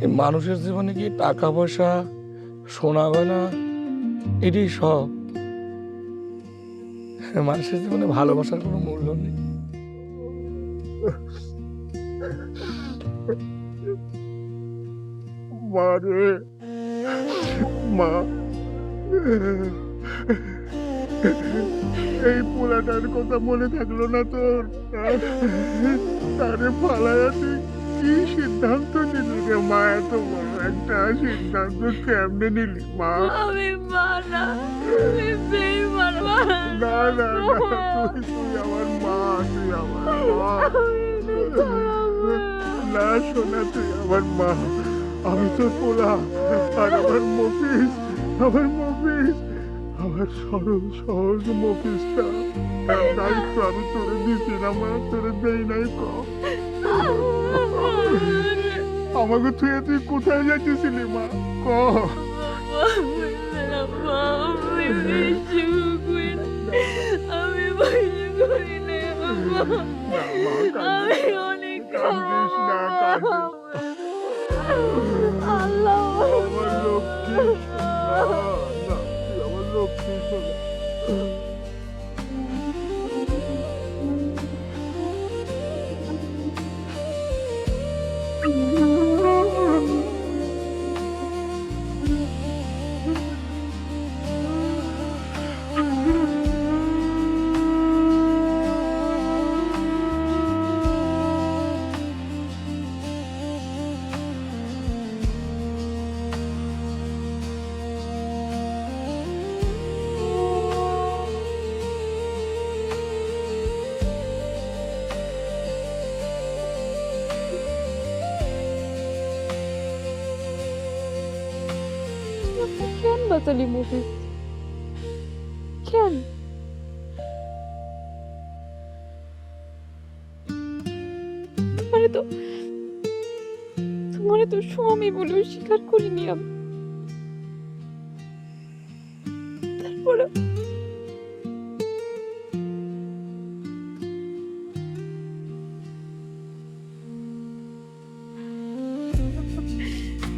এই মানুষের জীবনে কি টাকা পয়সা, সোনা গয়না, এটাই সব? মানুষের জীবনে ভালোবাসার কোনো মূল্য নেই। মা রে, মা, এই পোলাটার কথা মনে থাকলো না তোর? তারে ফালায়া তুই কি সিদ্ধান্ত নিলি রে মা? এত বড় একটা সিদ্ধান্ত কেমনে নিলি মা? আমি মা না, আমি বেঈমান মা। না না না, তুই আমার মা, তুই আমার মা। না শোনা, তুই আমার মা, আমি তোর পোলা। আর আমার মফিজ, আমার সরল সহজ মফিজটা, তার দায়িত্ব আমি তোরে দিছি না মা? তোরে দেই নাই? আমাকে তুই কোথায় যাচ্ছিলি মা? ক আমি অনেক কান্দিস না, আল্লাহ আমার লক্ষ্মী সোনা, না, তুই আমার লক্ষ্মী সোনা। কেন বাঁচালি মুভিস? কেন? তোমারে তো স্বামী বলেও স্বীকার করিনি আমি। তারপরে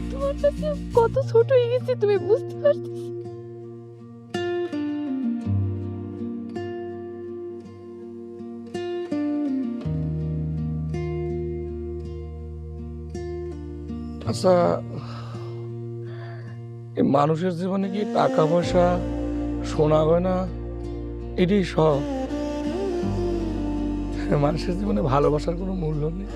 তোমার কাছে কত ছোট হয়ে গেছে তুমি বুঝতে পারতেছ? আচ্ছা, এই মানুষের জীবনে কি টাকা পয়সা, সোনা গয়না, এটাই সব? মানুষের জীবনে ভালোবাসার কোনো মূল্য নেই।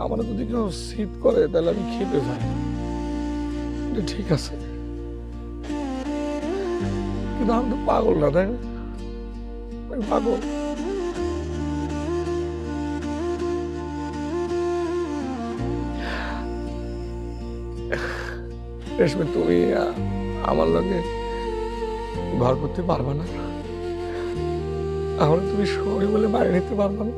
আমার যদি কেউ সিট করে তাহলে আমি খেতে যাই, এটা ঠিক আছে, কিন্তু আমি তো পাগল না, তাই না? আমি পাগল। রেশমি, তুমি আমার লগে ঘর করতে পারবে না? তাহলে তুমি সরি বলে বাইরে নিতে পারবে না?